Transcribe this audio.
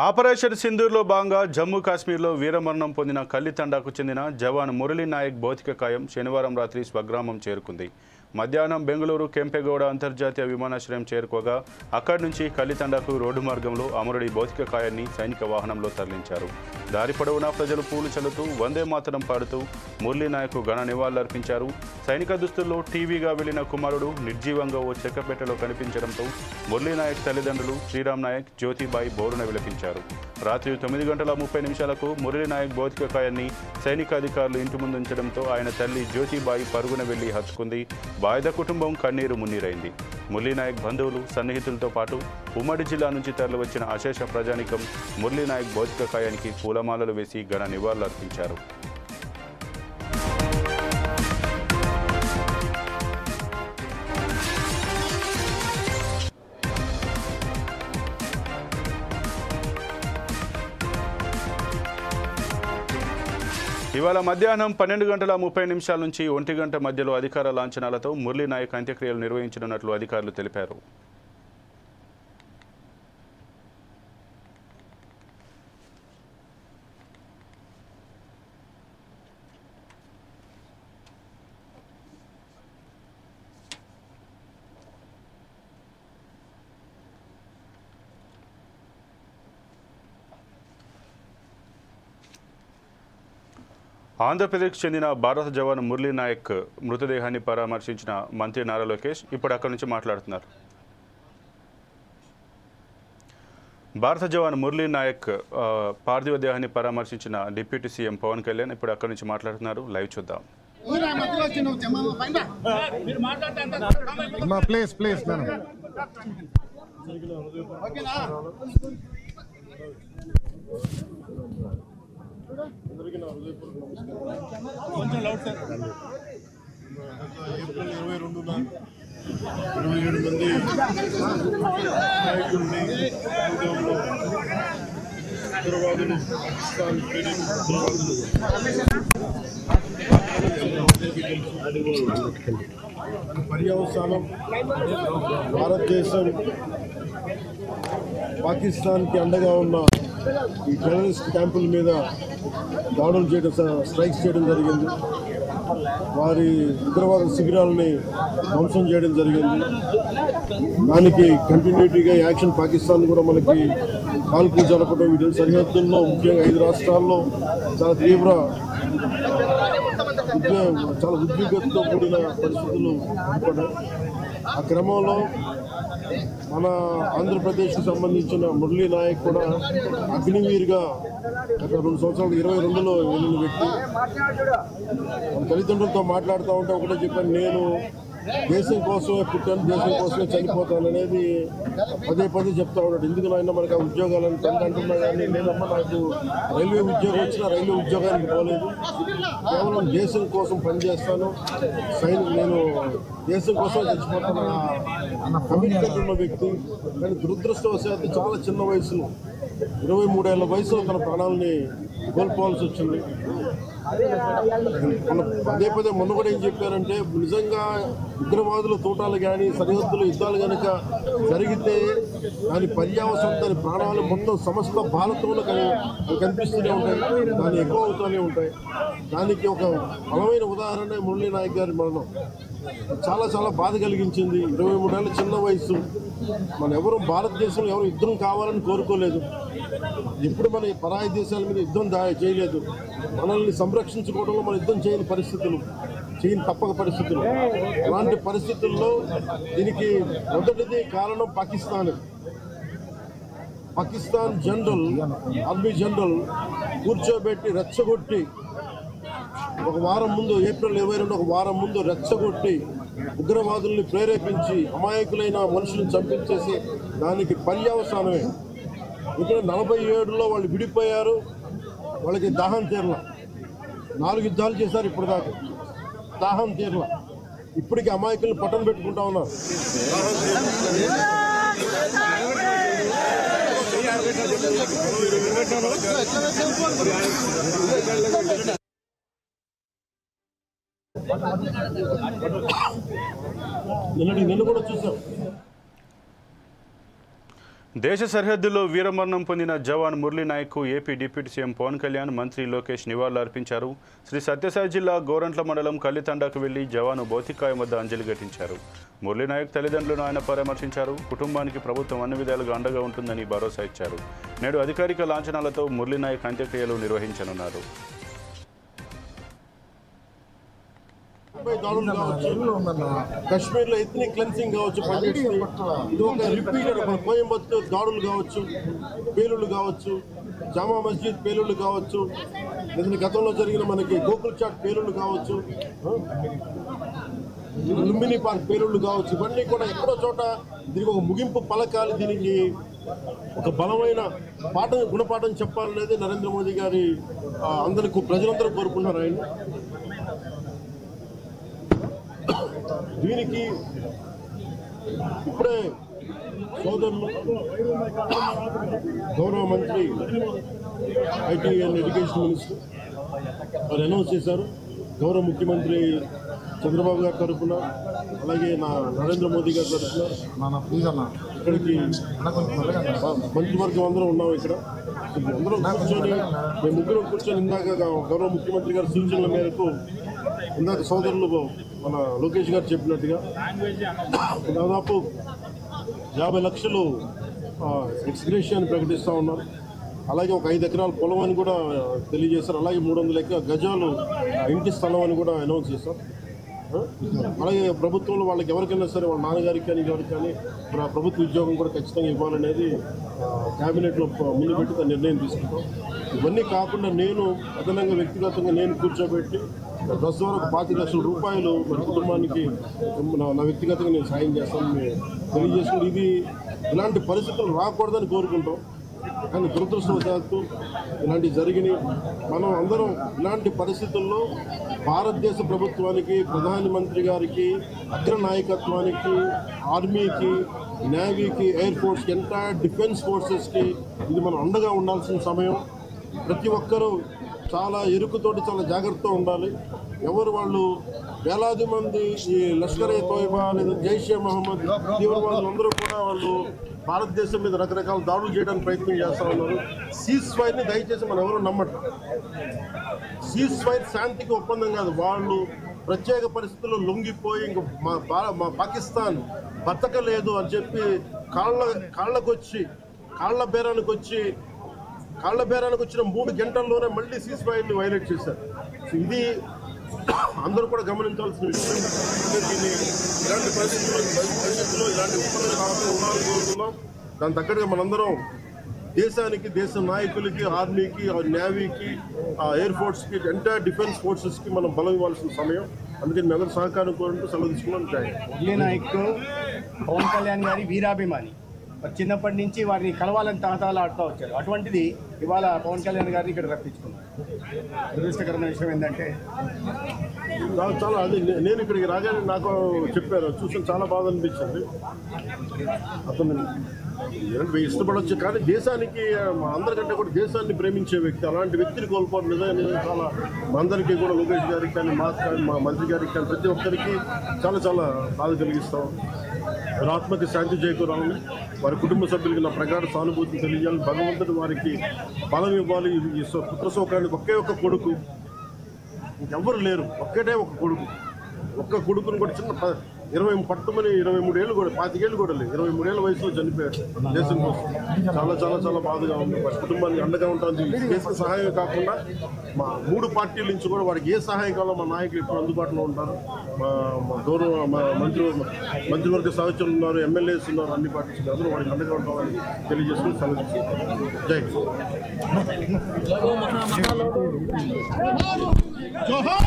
Operation సింధూర్లో భాగంగా జమ్మూ కాశ్మీర్లో వీరమరణం పొందిన కల్లితండాకు చెందిన జవాన్ మురళీ నాయక్ భౌతిక కాయం శనివారం రాత్రి స్వగ్రామం చేరుకుంది. మధ్యాహ్నం బెంగళూరు కెంపెగౌడ అంతర్జాతీయ విమానాశ్రయం చేరుకోగా అక్కడి నుంచి కల్లితండాకు రోడ్డు మార్గంలో అమరుడి భౌతిక కాయాన్ని సైనిక వాహనంలో తరలించారు. దారి పొడవునా ప్రజలు పూలు చల్లుతూ వందే మాతరం పాడుతూ మురళీ నాయక్ ఘన నివాళులర్పించారు. సైనిక దుస్తుల్లో టీవీగా వెళ్లిన కుమారుడు నిర్జీవంగా ఓ చెక్కపేటలో కనిపించడంతో మురళీ నాయక్ తల్లిదండ్రులు శ్రీరామ్ నాయక్, జ్యోతిబాయి బోరున విలపించారు. రాత్రి 9:30 మురళీ నాయక్ భౌతిక కాయాన్ని సైనిక అధికారులు ఇంటి ముందు ఉంచడంతో ఆయన తల్లి జ్యోతిబాయి పరుగున వెళ్లి హత్తుకుంది. బాధిత కుటుంబం కన్నీరు మున్నీరైంది. మురళీ నాయక్ బంధువులు, సన్నిహితులతో పాటు ఉమ్మడి జిల్లా నుంచి తరలివచ్చిన అశేష ప్రజానికం మురళీ నాయక్ భౌతిక కాయానికి పూలమాలలు వేసి ఘన నివాళులర్పించారు. ఇవాళ మధ్యాహ్నం 12:30 నుంచి 1 గంట మధ్యలో అధికార లాంఛనాలతో మురళీ నాయక్ అంత్యక్రియలు నిర్వహించనున్నట్లు అధికారులు తెలిపారు. ఆంధ్రప్రదేశ్కు చెందిన భారత జవాన్ మురళీ నాయక్ మృతదేహాన్ని పరామర్శించిన మంత్రి నారా లోకేష్ ఇప్పుడు అక్కడి నుంచి మాట్లాడుతున్నారు. భారత జవాన్ మురళీ నాయక్ పార్థివ దేహాన్ని పరామర్శించిన డిప్యూటీ సీఎం పవన్ కళ్యాణ్ ఇప్పుడు అక్కడి నుంచి మాట్లాడుతున్నారు. లైవ్ చూద్దాం. అందరికీ నా హృదయపూర్వక నమస్కారం. ఏప్రిల్ 22న 27 మంది నాయకుల్ని ఉగ్రవాదులు పర్యవసానం భారతదేశం పాకిస్తాన్కి అండగా ఉన్న ఈ టెర్రరిస్ట్ క్యాంపుల మీద దాడులు చేయడం, స్ట్రైక్స్ చేయడం జరిగింది. వారి ఉగ్రవాద శిబిరాలని ధ్వంసం చేయడం జరిగింది. దానికి కంటిన్యూటీగా యాక్షన్ పాకిస్తాన్ కూడా మనకి కాల్పులు జరపడం, వీటి సరిహద్దుల్లో ముఖ్యంగా 5 రాష్ట్రాల్లో చాలా తీవ్ర చాలా ఉద్విగ్నతతో కూడిన పరిస్థితులు ఏర్పడ్డాయి. ఆ క్రమంలో మన ఆంధ్రప్రదేశ్కి సంబంధించిన మురళీ నాయక్ కూడా అగ్నివీరుగా గత 2 సంవత్సరాలు 22లో వెళ్ళిన వ్యక్తి. మన తల్లిదండ్రులతో మాట్లాడుతూ ఉంటే ఒకటే చెప్పాను, నేను దేశం కోసమే పుట్టాను, దేశం కోసమే చనిపోతాను అనేది పదే చెప్తా ఉన్నాడు. ఎందుకు నాయన మనకు ఆ ఉద్యోగాలను తండ్రి అంటున్నా కానీ నేనమ్మ నాకు రైల్వే ఉద్యోగం వచ్చినా రైల్వే ఉద్యోగానికి పోలేదు, కేవలం దేశం కోసం పనిచేస్తాను, నేను దేశం కోసం చచ్చిపోతాను అన్న కమిట్మెంట్ ఉన్న వ్యక్తి. కానీ దురదృష్టవశాత్తు చాలా చిన్న వయసులో 23 ఏళ్ల వయసులో తన ప్రాణాలని కోల్పోవాల్సి వచ్చింది. పదే మొన్న కూడా ఏం చెప్పారంటే, నిజంగా ఉగ్రవాదుల తోటాలు కానీ సరిహద్దుల యుద్ధాలు కనుక జరిగితే దాని పర్యావసనం, దాని ప్రాణాలు మొత్తం సమస్త భారతంలో కనిపిస్తూనే ఉంటాయి, దాన్ని ఎక్కువ అవుతూనే ఉంటాయి. దానికి ఒక బలమైన ఉదాహరణ మురళీ నాయక్ గారి మరణం. చాలా బాధ కలిగించింది. 23 ఏళ్ళ చిన్న వయసు. మన ఎవరు భారతదేశంలో ఎవరు యుద్ధం కావాలని కోరుకోలేదు, ఎప్పుడు మన పరాయి దేశాల మీద యుద్ధం చేయలేదు. మనల్ని సంరక్షించుకోవడంలో మన యుద్ధం చేయని తప్పక పరిస్థితులు. అలాంటి పరిస్థితుల్లో దీనికి మొదటిది కారణం పాకిస్తాన్ జనరల్, ఆర్మీ జనరల్ కూర్చోబెట్టి రెచ్చగొట్టి ఒక వారం ముందు, ఏప్రిల్ 22 ఒక వారం ముందు రెచ్చగొట్టి ఉగ్రవాదుల్ని ప్రేరేపించి అమాయకులైన మనుషులను చంపించేసి దానికి పర్యవసానమే. ఇక్కడ 47లో వాళ్ళు విడిపోయారు, వాళ్ళకి దాహం తీరల. 4 యుద్ధాలు చేశారు ఇప్పుడు దాకా, దాహం తీరల. ఇప్పటికీ అమాయకులను పట్టం పెట్టుకుంటా ఉన్నారు. నిన్న కూడా చూసాం. దేశ సరిహద్దుల్లో వీరమరణం పొందిన జవాన్ మురళీ నాయక్కు AP deputy CM Pawan Kalyan, మంత్రి లోకేష్ నివాళులు అర్పించారు. శ్రీ సత్యసాయి జిల్లా గోరంట్ల మండలం కల్లితండాకు వెళ్లి జవాను భౌతికాయం వద్ద అంజలి ఘటించారు. మురళీ నాయక్ తల్లిదండ్రులను ఆయన పరామర్శించారు. కుటుంబానికి ప్రభుత్వం అన్ని విధాలుగా అండగా ఉంటుందని భరోసా ఇచ్చారు. నేడు అధికారిక లాంఛనాలతో మురళీ నాయక్ అంత్యక్రియలు నిర్వహించనున్నారు. కశ్మీర్లో ఎథ్నిక్ క్లెన్సింగ్ కావచ్చు, ఇది ఒక రిపీటెడ్ కోయంబత్తూర్ దాడులు కావచ్చు, పేలుళ్లు కావచ్చు, జామా మస్జిద్ పేలుళ్లు కావచ్చు, లేదంటే గతంలో జరిగిన మనకి గోకుల్ చాట్ పేలుళ్లు కావచ్చు, లుంబిని పార్క్ పేలుళ్లు కావచ్చు, ఇవన్నీ కూడా ఎక్కడో చోట దీనికి ఒక ముగింపు పలకాలి, దీనికి ఒక బలమైన గుణపాఠం చెప్పాలనేది నరేంద్ర మోదీ గారి అందరికీ ప్రజలందరూ కోరుకుంటున్నారు. ఆయన దీనికి ఇప్పుడే సోదరులు గౌరవ మంత్రి ఐటీ అండ్ ఎడ్యుకేషన్ మినిస్టర్ వారు అనౌన్స్ చేశారు. గౌరవ ముఖ్యమంత్రి చంద్రబాబు గారి తరఫున, అలాగే నరేంద్ర మోదీ గారి తరఫున ఇక్కడికి మంత్రివర్గం అందరం ఉన్నాం. ఇక్కడ అందరం కూర్చొని మేము ముగ్గురం కూర్చొని ఇందాక గౌరవ ముఖ్యమంత్రి గారి సూచనల మేరకు ఇందాక సోదరులు మన లోకేష్ గారు చెప్పినట్టుగా దాదాపు 50 లక్షలు ఎక్స్గ్రేషియాన్ని ప్రకటిస్తూ ఉన్నారు. అలాగే ఒక 5 ఎకరాల పొలం అని కూడా తెలియజేశారు. అలాగే 300 గజాలు ఇంటి స్థలం అని కూడా అనౌన్స్ చేశారు. అలాగే ప్రభుత్వంలో వాళ్ళకి ఎవరికైనా సరే, వాళ్ళ నాన్నగారికి కానీ ఎవరికి కానీ ప్రభుత్వ ఉద్యోగం కూడా ఖచ్చితంగా ఇవ్వాలనేది క్యాబినెట్లో ముందు పెట్టి నిర్ణయం తీసుకుంటాం. ఇవన్నీ కాకుండా నేను అదనంగా వ్యక్తిగతంగా నేను కూర్చోబెట్టి ప్రస్తుతం వరకు 25 లక్షల రూపాయలు మన కుటుంబానికి నా వ్యక్తిగతంగా నేను సాయం చేస్తానని తెలియజేసుకుని, ఇది ఇలాంటి పరిస్థితులు రాకూడదని కోరుకుంటాం. కానీ దురదృష్టవశాత్తు ఇలాంటివి జరిగినాయి. మనం అందరం ఇలాంటి పరిస్థితుల్లో భారతదేశ ప్రభుత్వానికి, ప్రధానమంత్రి గారికి, అగ్ర నాయకత్వానికి, ఆర్మీకి, నేవీకి, ఎయిర్ ఫోర్స్కి, ఎంటైర్ డిఫెన్స్ ఫోర్సెస్కి ఇది మనం అండగా ఉండాల్సిన సమయం. ప్రతి ఒక్కరూ చాలా ఎరుకుతోటి చాలా జాగ్రత్తగా ఉండాలి. ఎవరు వాళ్ళు వేలాది మంది ఈ లష్కర్-ఏ-తోయిబా లేదా జైషే మహమ్మద్ తీవ్రవాదులందరూ కూడా వాళ్ళు భారతదేశం మీద రకరకాల దాడులు చేయడానికి ప్రయత్నం చేస్తూ ఉన్నారు. సీజ్ ఫైర్ని దయచేసి మనం ఎవరు నమ్మటం. సీజ్ ఫైర్ శాంతికి ఒప్పందం కాదు. వాళ్ళు ప్రత్యేక పరిస్థితుల్లో లొంగిపోయి ఇంక మా పాకిస్తాన్ బతకలేదు అని చెప్పి కాళ్ళ బేరానికి వచ్చిన 3 గంటల్లోనే మళ్ళీ సీజ్ ఫైర్ని వైలేట్ చేశారు. సో ఇది అందరూ కూడా గమనించాల్సిన విషయం. ఇలాంటి పరిస్థితుల్లో ఇలాంటి ఒప్పందాలు కావాలని ఉండాలని కోరుతున్నాం. దాని తగ్గట్టుగా మనందరం దేశానికి, దేశ నాయకులకి, ఆర్మీకి, నేవీకి, ఎయిర్ ఫోర్స్కి, ఎంటైర్ డిఫెన్స్ ఫోర్సెస్కి మనం బలం ఇవ్వాల్సిన సమయం. అందుకని మీ అందరూ సహకారం కోరుకుంటూ సెలవు తీసుకున్నాం. మురళీ నాయక్ పవన్ కళ్యాణ్ గారి వీరాభిమాని. చిన్నప్పటి నుంచి వారిని కలవాలని తహతహలాడుతూ వచ్చారు. అటువంటిది ఇవాళ పవన్ కళ్యాణ్ గారిని ఇక్కడ రప్పించుకున్నారు. దురదృష్టకరమైన విషయం ఏంటంటే చాలా అది నేను ఇక్కడికి రాగానే నాకు చెప్పారు, చూసి చాలా బాధ అనిపించింది. అతను ఇష్టపడవచ్చు, కానీ దేశానికి అందరికంటే కూడా దేశాన్ని ప్రేమించే వ్యక్తి, అలాంటి వ్యక్తిని కోల్పోవడం నిజంగా చాలా అందరికీ కూడా, లోకేష్ గారికి కానీ, మాకు కానీ, మా మంత్రి గారికి కానీ, ప్రతి ఒక్కరికి చాలా చాలా బాధ కలిగిస్తాం. వారి ఆత్మకి శాంతి చేకూరాలని, వారి కుటుంబ సభ్యులకి నా ప్రగాఢ సానుభూతిని తెలియజేయాలని, భగవంతుడు వారికి బలం ఇవ్వాలి. ఈ పుత్ర శోకానికి ఒకే ఒక్క కొడుకు, ఇంకెవ్వరు లేరు, ఒక్కటే ఒక కొడుకు. ఒక్క కొడుకుని కూడా చిన్న 23 ఏళ్ళు కూడా, 25 ఏళ్ళు కూడా లేదు, 23 ఏళ్ళ వయసులో చనిపోయారు దేశం కోసం. చాలా చాలా చాలా బాధగా ఉంది. వారి కుటుంబానికి అండగా ఉంటుంది. దేశ సహాయం కాకుండా మా 3 పార్టీల నుంచి కూడా వారికి ఏ సహాయం కావాలో మా నాయకులు ఇప్పుడు అందుబాటులో ఉంటారు. మా గౌరవ మంత్రివర్గ సహచరులు ఉన్నారు, ఎమ్మెల్యేస్ ఉన్నారు, అన్ని పార్టీస్ అందరూ వారికి అండగా ఉంటామని తెలియజేసుకుని సెలవు. జై జోహార్.